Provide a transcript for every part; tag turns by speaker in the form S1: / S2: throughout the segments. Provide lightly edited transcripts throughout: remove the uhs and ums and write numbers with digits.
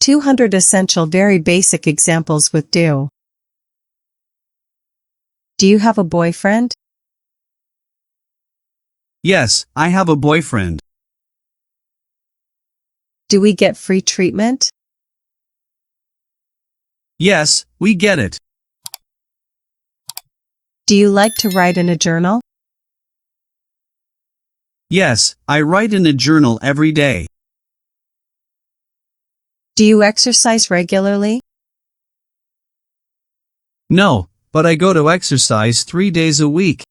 S1: 200 essential very basic examples with do. Do you have a boyfriend?
S2: Yes, I have a boyfriend.
S1: Do we get free treatment?
S2: Yes, we get it.
S1: Do you like to write in a journal?
S2: Yes, I write in a journal every day.
S1: Do you exercise regularly?
S2: No, but I go to exercise 3 days a week.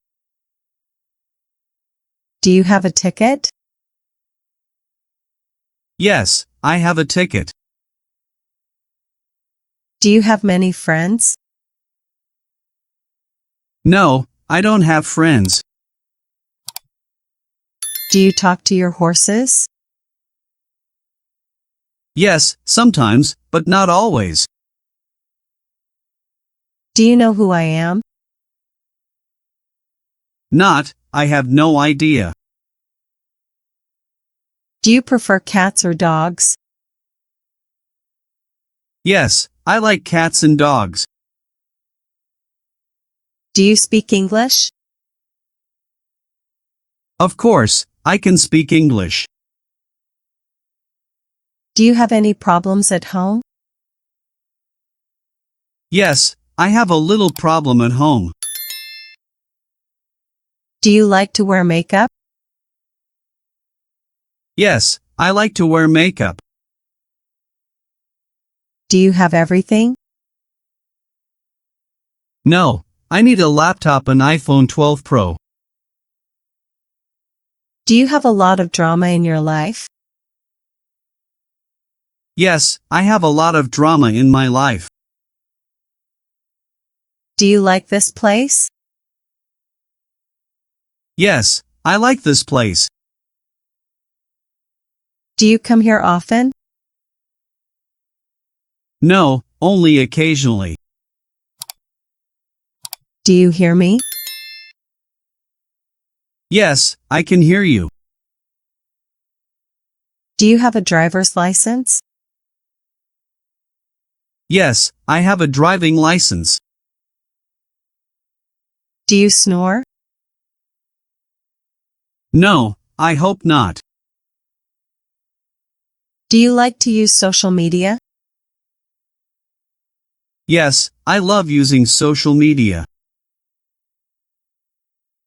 S1: Do you have a ticket?
S2: Yes, I have a ticket.
S1: Do you have many friends?
S2: No, I don't have friends.
S1: Do you talk to your horses?
S2: Yes, sometimes, but not always.
S1: Do you know who I am?
S2: Not, I have no idea.
S1: Do you prefer cats or dogs?
S2: Yes, I like cats and dogs.
S1: Do you speak English?
S2: Of course, I can speak English.
S1: Do you have any problems at home?
S2: Yes, I have a little problem at home.
S1: Do you like to wear makeup?
S2: Yes, I like to wear makeup.
S1: Do you have everything?
S2: No, I need a laptop, an iPhone 12 Pro.
S1: Do you have a lot of drama in your life?
S2: Yes, I have a lot of drama in my life.
S1: Do you like this place?
S2: Yes, I like this place.
S1: Do you come here often?
S2: No, only occasionally.
S1: Do you hear me?
S2: Yes, I can hear you.
S1: Do you have a driver's license?
S2: Yes, I have a driving license.
S1: Do you snore?
S2: No, I hope not.
S1: Do you like to use social media?
S2: Yes, I love using social media.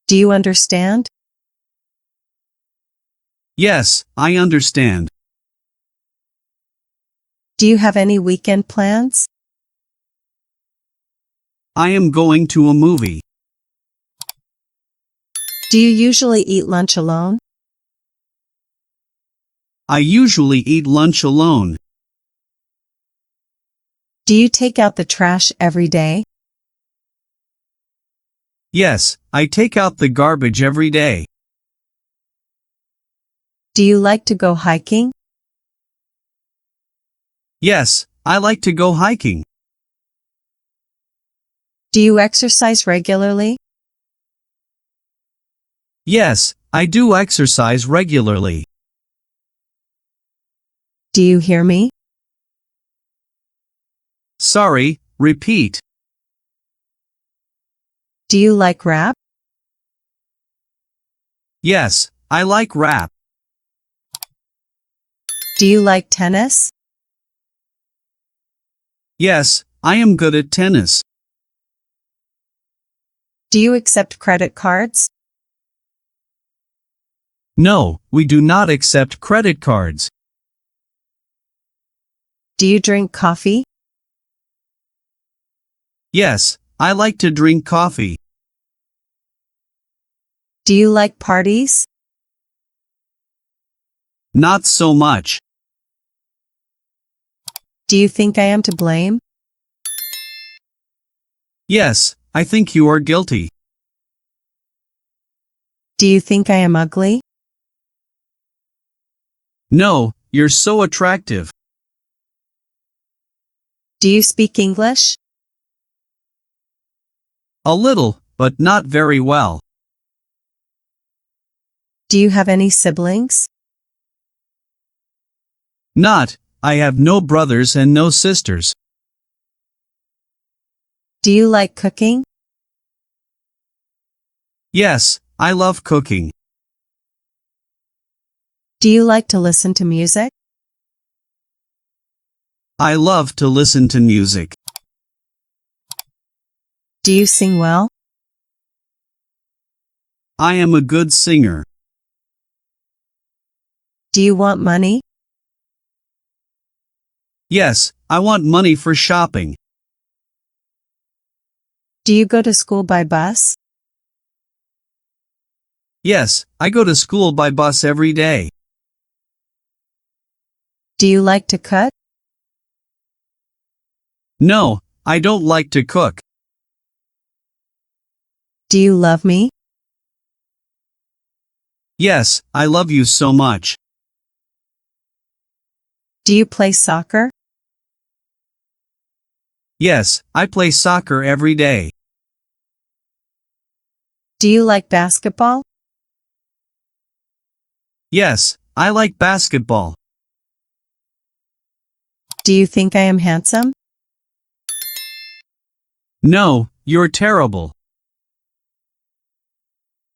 S1: Do you understand?
S2: Yes, I understand.
S1: Do you have any weekend plans?
S2: I am going to a movie.
S1: Do you usually eat lunch alone?
S2: I usually eat lunch alone.
S1: Do you take out the trash every day?
S2: Yes, I take out the garbage every day.
S1: Do you like to go hiking?
S2: Yes, I like to go hiking.
S1: Do you exercise regularly?
S2: Yes, I do exercise regularly.
S1: Do you hear me?
S2: Sorry, repeat.
S1: Do you like rap?
S2: Yes, I like rap.
S1: Do you like tennis?
S2: Yes, I am good at tennis.
S1: Do you accept credit cards?
S2: No, we do not accept credit cards.
S1: Do you drink coffee?
S2: Yes, I like to drink coffee.
S1: Do you like parties?
S2: Not so much.
S1: Do you think I am to blame?
S2: Yes, I think you are guilty.
S1: Do you think I am ugly?
S2: No, you're so attractive.
S1: Do you speak English?
S2: A little, but not very well.
S1: Do you have any siblings?
S2: Not, I have no brothers and no sisters.
S1: Do you like cooking?
S2: Yes, I love cooking.
S1: Do you like to listen to music?
S2: I love to listen to music.
S1: Do you sing well?
S2: I am a good singer.
S1: Do you want money?
S2: Yes, I want money for shopping.
S1: Do you go to school by bus?
S2: Yes, I go to school by bus every day.
S1: Do you like to cook?
S2: No, I don't like to cook.
S1: Do you love me?
S2: Yes, I love you so much.
S1: Do you play soccer?
S2: Yes, I play soccer every day.
S1: Do you like basketball?
S2: Yes, I like basketball.
S1: Do you think I am handsome?
S2: No, you're terrible.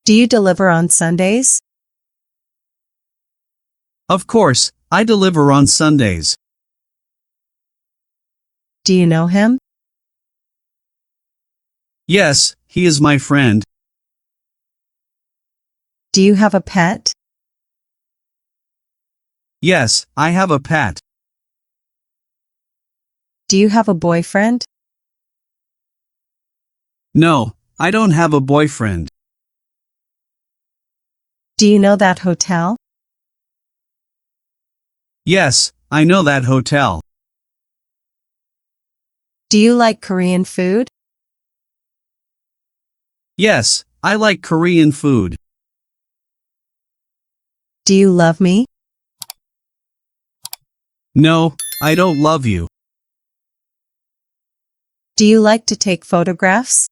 S1: Do you deliver on Sundays?
S2: Of course, I deliver on Sundays.
S1: Do you know him?
S2: Yes, he is my friend.
S1: Do you have a pet?
S2: Yes, I have a pet.
S1: Do you have a boyfriend?
S2: No, I don't have a boyfriend.
S1: Do you know that hotel?
S2: Yes, I know that hotel.
S1: Do you like Korean food?
S2: Yes, I like Korean food.
S1: Do you love me?
S2: No, I don't love you.
S1: Do you like to take photographs?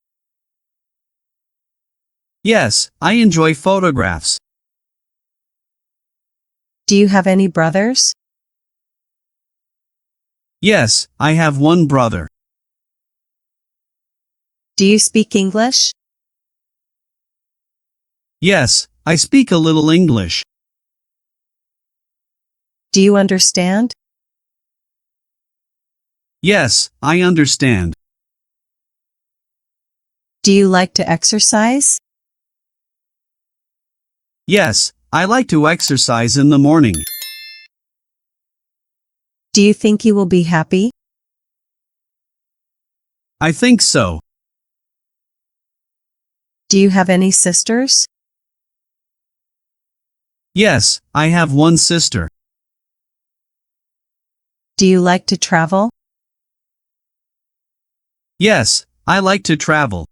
S2: Yes, I enjoy photographs.
S1: Do you have any brothers?
S2: Yes, I have one brother.
S1: Do you speak English?
S2: Yes, I speak a little English.
S1: Do you understand?
S2: Yes, I understand.
S1: Do you like to exercise?
S2: Yes, I like to exercise in the morning.
S1: Do you think you will be happy?
S2: I think so.
S1: Do you have any sisters?
S2: Yes, I have one sister.
S1: Do you like to travel?
S2: Yes, I like to travel.